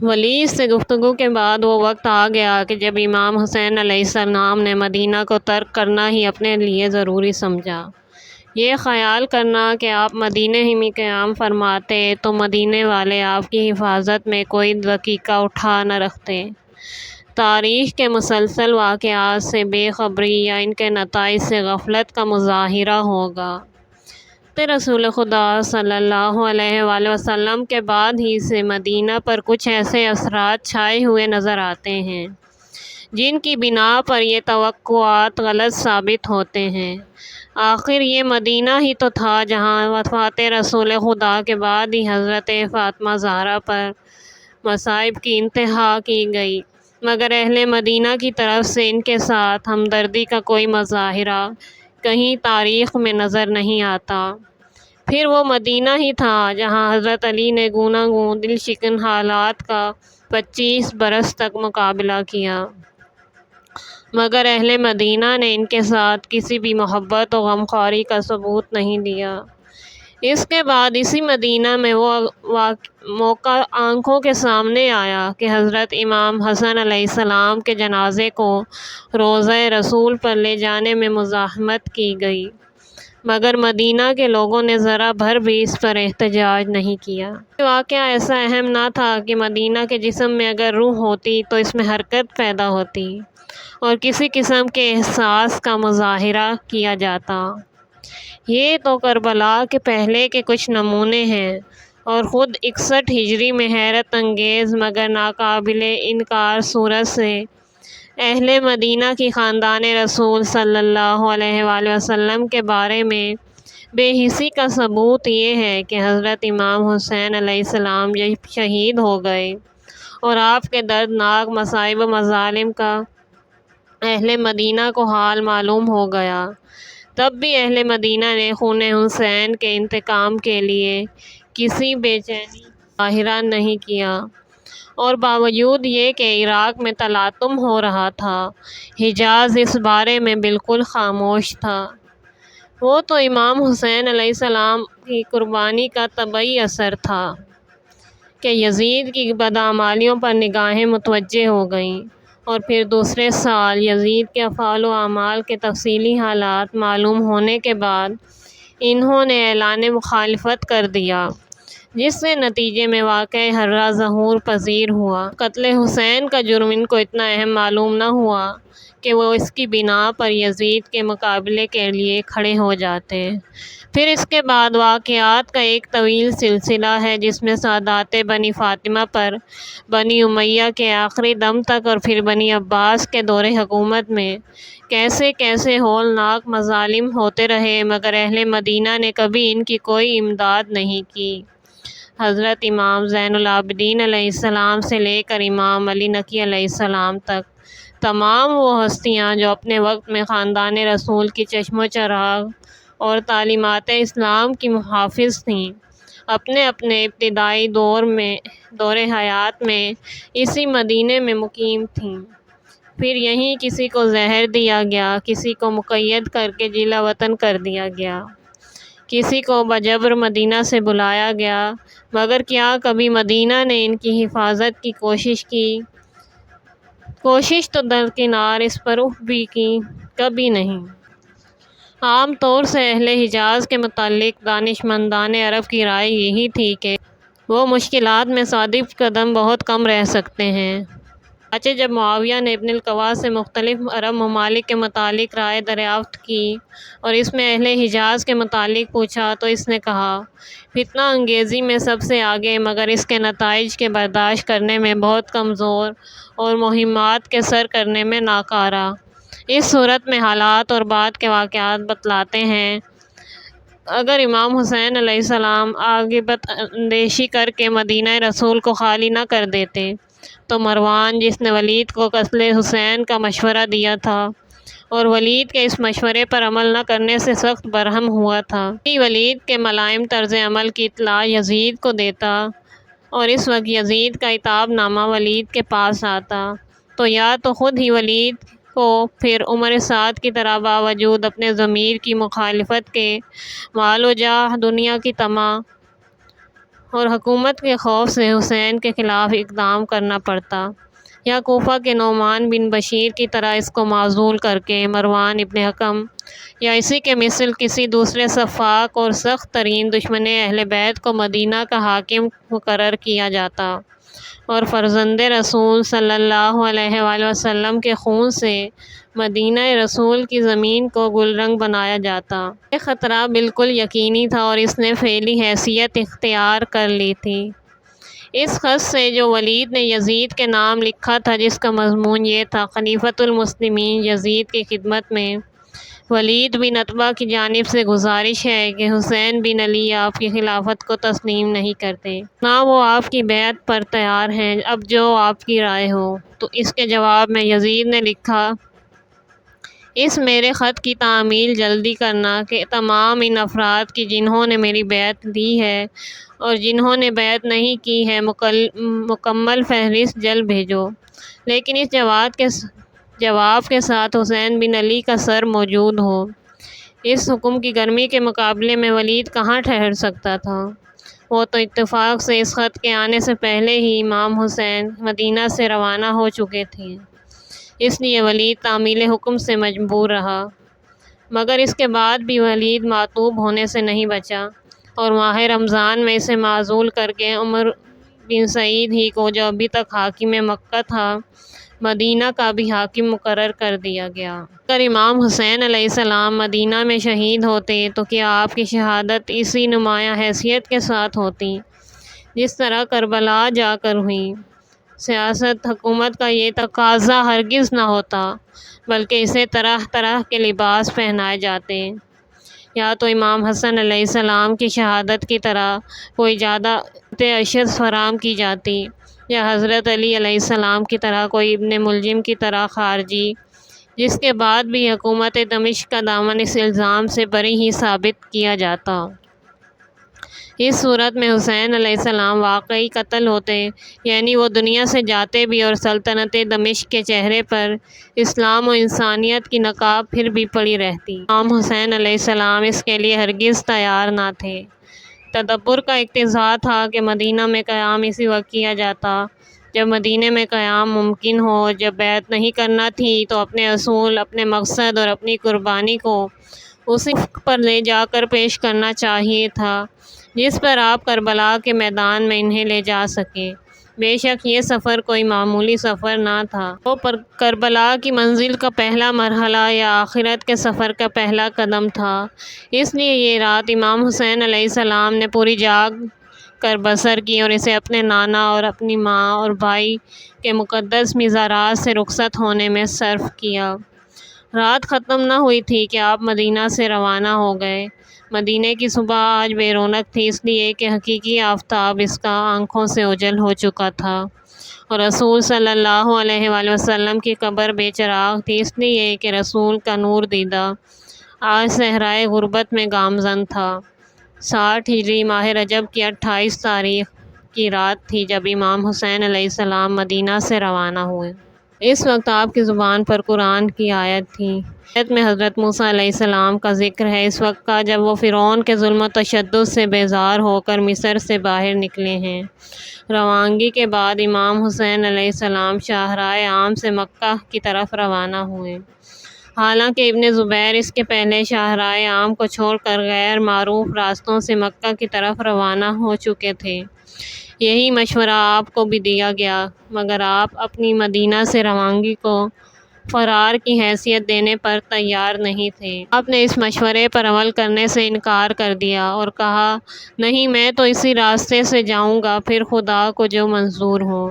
ولید سے گفتگو کے بعد وہ وقت آ گیا کہ جب امام حسین علیہ السلام نے مدینہ کو ترک کرنا ہی اپنے لیے ضروری سمجھا۔ یہ خیال کرنا کہ آپ مدینہ ہی میں قیام فرماتے تو مدینے والے آپ کی حفاظت میں کوئی دقیقہ اٹھا نہ رکھتے۔ تاریخ کے مسلسل واقعات سے بے خبری یا ان کے نتائج سے غفلت کا مظاہرہ ہوگا کہ رسول خدا صلی اللہ علیہ وآلہ وسلم کے بعد ہی سے مدینہ پر کچھ ایسے اثرات چھائے ہوئے نظر آتے ہیں جن کی بنا پر یہ توقعات غلط ثابت ہوتے ہیں۔ آخر یہ مدینہ ہی تو تھا جہاں وفات رسول خدا کے بعد ہی حضرت فاطمہ زہرا پر مصائب کی انتہا کی گئی، مگر اہل مدینہ کی طرف سے ان کے ساتھ ہمدردی کا کوئی مظاہرہ کہیں تاریخ میں نظر نہیں آتا۔ پھر وہ مدینہ ہی تھا جہاں حضرت علی نے گوناگون دل شکن حالات کا 25 برس تک مقابلہ کیا، مگر اہل مدینہ نے ان کے ساتھ کسی بھی محبت و غمخواری کا ثبوت نہیں دیا۔ اس کے بعد اسی مدینہ میں وہ موقع آنکھوں کے سامنے آیا کہ حضرت امام حسن علیہ السلام کے جنازے کو روضہ رسول پر لے جانے میں مزاحمت کی گئی، مگر مدینہ کے لوگوں نے ذرا بھر بھی اس پر احتجاج نہیں کیا۔ یہ واقعہ ایسا اہم نہ تھا کہ مدینہ کے جسم میں اگر روح ہوتی تو اس میں حرکت پیدا ہوتی اور کسی قسم کے احساس کا مظاہرہ کیا جاتا۔ یہ تو کربلا کے پہلے کے کچھ نمونے ہیں، اور خود 61 ہجری میں حیرت انگیز مگر ناقابل انکار صورت سے اہل مدینہ کی خاندان رسول صلی اللہ علیہ وآلہ وسلم کے بارے میں بے حسی کا ثبوت یہ ہے کہ حضرت امام حسین علیہ السلام جب شہید ہو گئے اور آپ کے دردناک مصائب و مظالم کا اہل مدینہ کو حال معلوم ہو گیا، تب بھی اہل مدینہ نے خون حسین کے انتقام کے لیے کسی بے چینی کا مظاہرہ نہیں کیا، اور باوجود یہ کہ عراق میں تلاطم ہو رہا تھا، حجاز اس بارے میں بالکل خاموش تھا۔ وہ تو امام حسین علیہ السلام کی قربانی کا طبعی اثر تھا کہ یزید کی بدعمالیوں پر نگاہیں متوجہ ہو گئیں، اور پھر دوسرے سال یزید کے افعال و اعمال کے تفصیلی حالات معلوم ہونے کے بعد انہوں نے اعلان مخالفت کر دیا، جس سے نتیجے میں واقعہ حرہ ظہور پذیر ہوا۔ قتل حسین کا جرم ان کو اتنا اہم معلوم نہ ہوا کہ وہ اس کی بنا پر یزید کے مقابلے کے لیے کھڑے ہو جاتے۔ پھر اس کے بعد واقعات کا ایک طویل سلسلہ ہے جس میں سادات بنی فاطمہ پر بنی امیہ کے آخری دم تک اور پھر بنی عباس کے دور حکومت میں کیسے کیسے ہولناک مظالم ہوتے رہے، مگر اہل مدینہ نے کبھی ان کی کوئی امداد نہیں کی۔ حضرت امام زین العابدین علیہ السلام سے لے کر امام علی نقی علیہ السلام تک تمام وہ ہستیاں جو اپنے وقت میں خاندان رسول کی چشم و چراغ اور تعلیمات اسلام کی محافظ تھیں، اپنے اپنے ابتدائی دور حیات میں اسی مدینے میں مقیم تھیں۔ پھر یہیں کسی کو زہر دیا گیا، کسی کو مقید کر کے جلا وطن کر دیا گیا، کسی کو بجبر مدینہ سے بلایا گیا، مگر کیا کبھی مدینہ نے ان کی حفاظت کی کوشش کی؟ کوشش تو درکنار اس پر اف بھی کی، کبھی نہیں۔ عام طور سے اہل حجاز کے متعلق دانشمندان عرب کی رائے یہی تھی کہ وہ مشکلات میں ثابت قدم بہت کم رہ سکتے ہیں۔ چنانچہ جب معاویہ نے ابن القوا سے مختلف عرب ممالک کے متعلق رائے دریافت کی اور اس میں اہل حجاز کے متعلق پوچھا تو اس نے کہا، فتنہ انگیزی میں سب سے آگے مگر اس کے نتائج کے برداشت کرنے میں بہت کمزور اور مہمات کے سر کرنے میں ناکارہ۔ اس صورت میں حالات اور بعد کے واقعات بتلاتے ہیں اگر امام حسین علیہ السلام عاقبت اندیشی کر کے مدینہ رسول کو خالی نہ کر دیتے تو مروان، جس نے ولید کو قتل حسین کا مشورہ دیا تھا اور ولید کے اس مشورے پر عمل نہ کرنے سے سخت برہم ہوا تھا، ولید کے ملائم طرز عمل کی اطلاع یزید کو دیتا اور اس وقت یزید کا عتاب نامہ ولید کے پاس آتا، تو یا تو خود ہی ولید کو پھر عمر سعد کی طرح باوجود اپنے ضمیر کی مخالفت کے مال و جاہ، دنیا کی طمع اور حکومت کے خوف سے حسین کے خلاف اقدام کرنا پڑتا، یا کوفہ کے نعمان بن بشیر کی طرح اس کو معزول کر کے مروان ابن حکم یا اسی کے مثل کسی دوسرے شفاق اور سخت ترین دشمن اہل بیت کو مدینہ کا حاکم مقرر کیا جاتا، اور فرزند رسول صلی اللہ علیہ وآلہ وسلم کے خون سے مدینہ رسول کی زمین کو گلرنگ بنایا جاتا۔ یہ خطرہ بالکل یقینی تھا اور اس نے فعلی حیثیت اختیار کر لی تھی۔ اس خط سے جو ولید نے یزید کے نام لکھا تھا، جس کا مضمون یہ تھا: خلیفۃ المسلمین یزید کی خدمت میں ولید بن عتبہ کی جانب سے گزارش ہے کہ حسین بن علی آپ کی خلافت کو تسلیم نہیں کرتے، نہ وہ آپ کی بیعت پر تیار ہیں، اب جو آپ کی رائے ہو۔ تو اس کے جواب میں یزید نے لکھا: اس میرے خط کی تعمیل جلدی کرنا کہ تمام ان افراد کی جنہوں نے میری بیعت دی ہے اور جنہوں نے بیعت نہیں کی ہے مکمل فہرست جلد بھیجو، لیکن اس جواب کے ساتھ حسین بن علی کا سر موجود ہو۔ اس حکم کی گرمی کے مقابلے میں ولید کہاں ٹھہر سکتا تھا؟ وہ تو اتفاق سے اس خط کے آنے سے پہلے ہی امام حسین مدینہ سے روانہ ہو چکے تھے، اس لیے ولید تعمیل حکم سے مجبور رہا، مگر اس کے بعد بھی ولید معتوب ہونے سے نہیں بچا اور ماہ رمضان میں اسے معزول کر کے عمر بن سعید ہی کو، جو ابھی تک حاکم مکہ تھا، مدینہ کا بھی حاکم مقرر کر دیا گیا۔ اگر امام حسین علیہ السلام مدینہ میں شہید ہوتے تو کیا آپ کی شہادت اسی نمایاں حیثیت کے ساتھ ہوتی جس طرح کربلا جا کر ہوئی؟ سیاست حکومت کا یہ تقاضا ہرگز نہ ہوتا، بلکہ اسے طرح طرح کے لباس پہنائے جاتے، یا تو امام حسن علیہ السلام کی شہادت کی طرح کوئی زیادہ اشد فراہم کی جاتی، یا حضرت علی علیہ السلام کی طرح کوئی ابن ملجم کی طرح خارجی، جس کے بعد بھی حکومت دمشق کا دامن اس الزام سے بری ہی ثابت کیا جاتا۔ اس صورت میں حسین علیہ السلام واقعی قتل ہوتے، یعنی وہ دنیا سے جاتے بھی، اور سلطنت دمشق کے چہرے پر اسلام و انسانیت کی نقاب پھر بھی پڑی رہتی۔ امام حسین علیہ السلام اس کے لیے ہرگز تیار نہ تھے۔ تدبر کا اقتضا تھا کہ مدینہ میں قیام اسی وقت کیا جاتا جب مدینہ میں قیام ممکن ہو۔ جب بیعت نہیں کرنا تھی تو اپنے اصول، اپنے مقصد اور اپنی قربانی کو اسی افق پر لے جا کر پیش کرنا چاہیے تھا جس پر آپ کربلا کے میدان میں انہیں لے جا سکیں۔ بے شک یہ سفر کوئی معمولی سفر نہ تھا، وہ کربلا کی منزل کا پہلا مرحلہ یا آخرت کے سفر کا پہلا قدم تھا۔ اس لیے یہ رات امام حسین علیہ السلام نے پوری جاگ کر بسر کی اور اسے اپنے نانا اور اپنی ماں اور بھائی کے مقدس مزارات سے رخصت ہونے میں صرف کیا۔ رات ختم نہ ہوئی تھی کہ آپ مدینہ سے روانہ ہو گئے۔ مدینہ کی صبح آج بے رونق تھی، اس لیے کہ حقیقی آفتاب اس کا آنکھوں سے اوجھل ہو چکا تھا، اور رسول صلی اللہ علیہ وآلہ وسلم کی قبر بے چراغ تھی، اس لیے کہ رسول کا نور دیدہ آج صحرائے غربت میں گامزن تھا۔ 60 ہجری ماہ رجب کی 28 تاریخ کی رات تھی جب امام حسین علیہ السلام مدینہ سے روانہ ہوئے۔ اس وقت آپ کی زبان پر قرآن کی آیت تھی۔ آیت میں حضرت موسیٰ علیہ السلام کا ذکر ہے، اس وقت کا جب وہ فرعون کے ظلم و تشدد سے بیزار ہو کر مصر سے باہر نکلے ہیں۔ روانگی کے بعد امام حسین علیہ السلام شاہراہ عام سے مکہ کی طرف روانہ ہوئے۔ حالانکہ ابن زبیر اس کے پہلے شاہراہ عام کو چھوڑ کر غیر معروف راستوں سے مکہ کی طرف روانہ ہو چکے تھے۔ یہی مشورہ آپ کو بھی دیا گیا، مگر آپ اپنی مدینہ سے روانگی کو فرار کی حیثیت دینے پر تیار نہیں تھے۔ آپ نے اس مشورے پر عمل کرنے سے انکار کر دیا اور کہا، نہیں، میں تو اسی راستے سے جاؤں گا، پھر خدا کو جو منظور ہو۔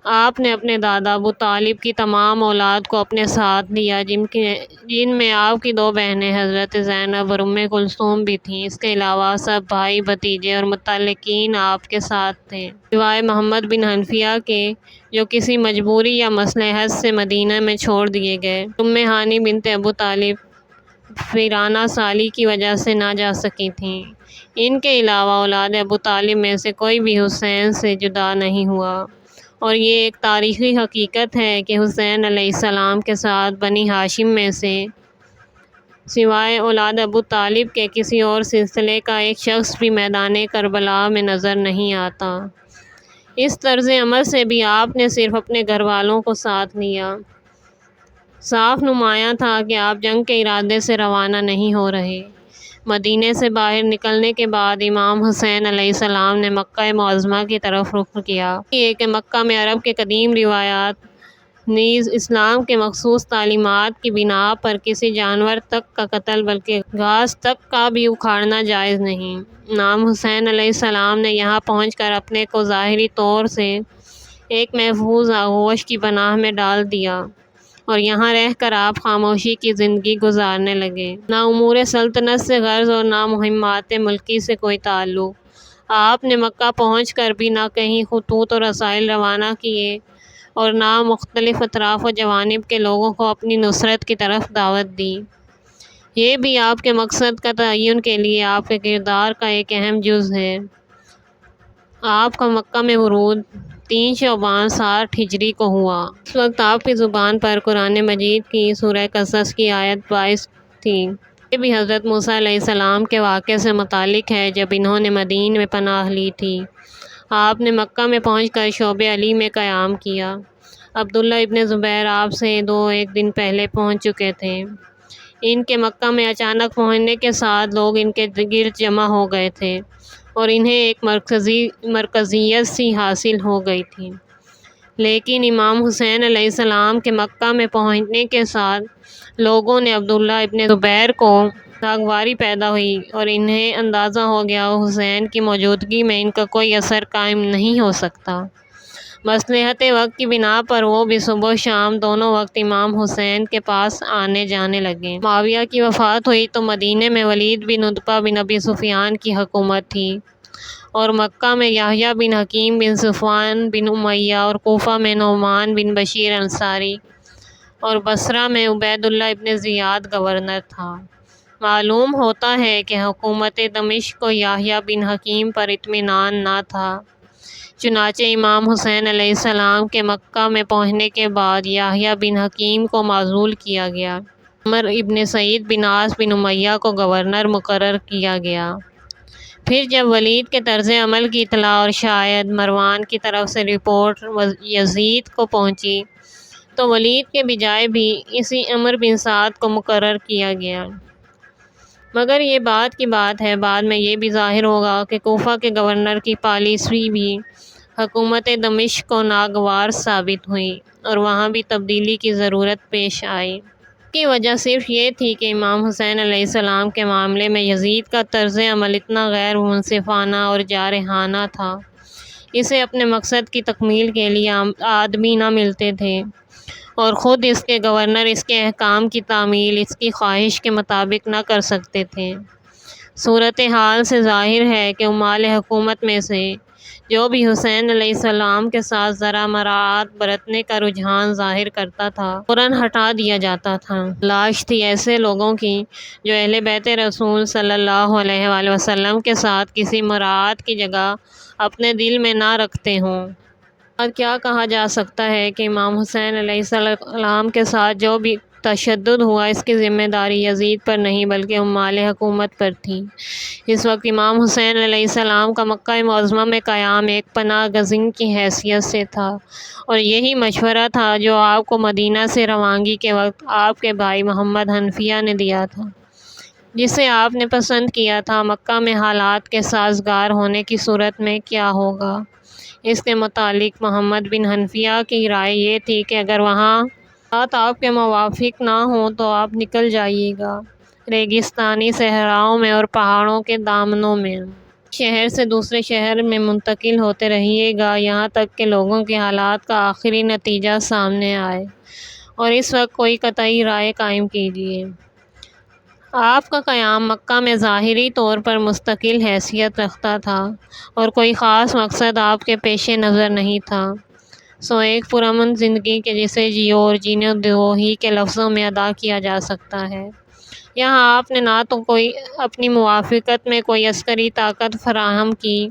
آپ نے اپنے دادا ابو طالب کی تمام اولاد کو اپنے ساتھ لیا، جن میں آپ کی 2 بہنیں حضرت زینب اور ام کلثوم بھی تھیں۔ اس کے علاوہ سب بھائی، بھتیجے اور متعلقین آپ کے ساتھ تھے، سوائے محمد بن حنفیہ کے، جو کسی مجبوری یا مصلحت سے مدینہ میں چھوڑ دیے گئے۔ ام ہانی بنت ابو طالب ویرانہ سالی کی وجہ سے نہ جا سکی تھیں۔ ان کے علاوہ اولاد ابو طالب میں سے کوئی بھی حسین سے جدا نہیں ہوا، اور یہ ایک تاریخی حقیقت ہے کہ حسین علیہ السلام کے ساتھ بنی ہاشم میں سے سوائے اولاد ابو طالب کے کسی اور سلسلے کا ایک شخص بھی میدان کربلا میں نظر نہیں آتا۔ اس طرز عمل سے بھی آپ نے صرف اپنے گھر والوں کو ساتھ لیا۔ صاف نمایاں تھا کہ آپ جنگ کے ارادے سے روانہ نہیں ہو رہے۔ مدینے سے باہر نکلنے کے بعد امام حسین علیہ السلام نے مکہ معظمہ کی طرف رخ کیا۔ یہ کہ مکہ میں عرب کے قدیم روایات نیز اسلام کے مخصوص تعلیمات کی بنا پر کسی جانور تک کا قتل بلکہ گھاس تک کا بھی اکھاڑنا جائز نہیں۔ امام حسین علیہ السلام نے یہاں پہنچ کر اپنے کو ظاہری طور سے ایک محفوظ آغوش کی پناہ میں ڈال دیا اور یہاں رہ کر آپ خاموشی کی زندگی گزارنے لگے۔ نہ امور سلطنت سے غرض اور نہ مہمات ملکی سے کوئی تعلق۔ آپ نے مکہ پہنچ کر بھی نہ کہیں خطوط اور رسائل روانہ کیے اور نہ مختلف اطراف و جوانب کے لوگوں کو اپنی نصرت کی طرف دعوت دی۔ یہ بھی آپ کے مقصد کا تعین کے لیے آپ کے کردار کا ایک اہم جز ہے۔ آپ کا مکہ میں ورود 3 شعبان 60 ہجری کو ہوا۔ اس وقت آپ کی زبان پر قرآن مجید کی سورہ قصص کی آیت 22 تھی۔ یہ بھی حضرت موسیٰ علیہ السلام کے واقعے سے متعلق ہے جب انہوں نے مدین میں پناہ لی تھی۔ آپ نے مکہ میں پہنچ کر شعبہ علی میں قیام کیا۔ عبداللہ ابن زبیر آپ سے 1 دن پہلے پہنچ چکے تھے۔ ان کے مکہ میں اچانک پہنچنے کے ساتھ لوگ ان کے گرد جمع ہو گئے تھے اور انہیں ایک مرکزیت سی حاصل ہو گئی تھی۔ لیکن امام حسین علیہ السلام کے مکہ میں پہنچنے کے ساتھ لوگوں نے عبداللہ ابن زبیر کو ناگواری پیدا ہوئی اور انہیں اندازہ ہو گیا حسین کی موجودگی میں ان کا کوئی اثر قائم نہیں ہو سکتا۔ مصلحت وقت کی بنا پر وہ بھی صبح و شام دونوں وقت امام حسین کے پاس آنے جانے لگے۔ معاویہ کی وفات ہوئی تو مدینے میں ولید بن عتبہ بن ابی سفیان کی حکومت تھی اور مکہ میں یحییٰ بن حکیم بن صفوان بن امیہ اور کوفہ میں نعمان بن بشیر انصاری اور بصرہ میں عبید اللہ ابن زیاد گورنر تھا۔ معلوم ہوتا ہے کہ حکومت دمشق کو یحییٰ بن حکیم پر اطمینان نہ تھا، چنانچہ امام حسین علیہ السلام کے مکہ میں پہنچنے کے بعد یحییٰ بن حکیم کو معزول کیا گیا۔ عمر ابن سعید بن عاص بن امیہ کو گورنر مقرر کیا گیا۔ پھر جب ولید کے طرز عمل کی اطلاع اور شاید مروان کی طرف سے رپورٹ یزید کو پہنچی تو ولید کے بجائے بھی اسی عمر بن سعد کو مقرر کیا گیا۔ مگر یہ بات کی بات ہے، بعد میں یہ بھی ظاہر ہوگا کہ کوفہ کے گورنر کی پالیسی بھی حکومت دمشق کو ناگوار ثابت ہوئی اور وہاں بھی تبدیلی کی ضرورت پیش آئی۔ اس کی وجہ صرف یہ تھی کہ امام حسین علیہ السلام کے معاملے میں یزید کا طرز عمل اتنا غیر منصفانہ اور جارحانہ تھا، اسے اپنے مقصد کی تکمیل کے لیے آدمی نہ ملتے تھے اور خود اس کے گورنر اس کے احکام کی تعمیل اس کی خواہش کے مطابق نہ کر سکتے تھے۔ صورتحال سے ظاہر ہے کہ عمال حکومت میں سے جو بھی حسین علیہ السلام کے ساتھ ذرا مراعات برتنے کا رجحان ظاہر کرتا تھا فوراً ہٹا دیا جاتا تھا۔ تلاش تھی ایسے لوگوں کی جو اہل بیت رسول صلی اللہ علیہ وآلہ وسلم کے ساتھ کسی مراعات کی جگہ اپنے دل میں نہ رکھتے ہوں۔ اور کیا کہا جا سکتا ہے کہ امام حسین علیہ السلام کے ساتھ جو بھی تشدد ہوا اس کی ذمہ داری یزید پر نہیں بلکہ عمال حکومت پر تھی۔ اس وقت امام حسین علیہ السلام کا مکہ معظمہ میں قیام ایک پناہ گزین کی حیثیت سے تھا اور یہی مشورہ تھا جو آپ کو مدینہ سے روانگی کے وقت آپ کے بھائی محمد حنفیہ نے دیا تھا، جسے آپ نے پسند کیا تھا۔ مکہ میں حالات کے سازگار ہونے کی صورت میں کیا ہوگا، اس کے متعلق محمد بن حنفیہ کی رائے یہ تھی کہ اگر وہاں حالات آپ کے موافق نہ ہوں تو آپ نکل جائیے گا ریگستانی صحراؤں میں اور پہاڑوں کے دامنوں میں، شہر سے دوسرے شہر میں منتقل ہوتے رہیے گا یہاں تک کہ لوگوں کے حالات کا آخری نتیجہ سامنے آئے، اور اس وقت کوئی قطعی رائے قائم کیجیے۔ آپ کا قیام مکہ میں ظاہری طور پر مستقل حیثیت رکھتا تھا اور کوئی خاص مقصد آپ کے پیش نظر نہیں تھا، سو ایک پرامن زندگی کہ جسے جیو اور جینے دو ہی کے لفظوں میں ادا کیا جا سکتا ہے۔ یہاں آپ نے نہ تو کوئی اپنی موافقت میں کوئی عسکری طاقت فراہم کی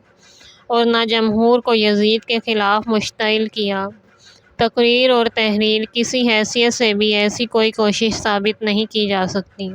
اور نہ جمہور کو یزید کے خلاف مشتعل کیا۔ تقریر اور تحریر کسی حیثیت سے بھی ایسی کوئی کوشش ثابت نہیں کی جا سکتی۔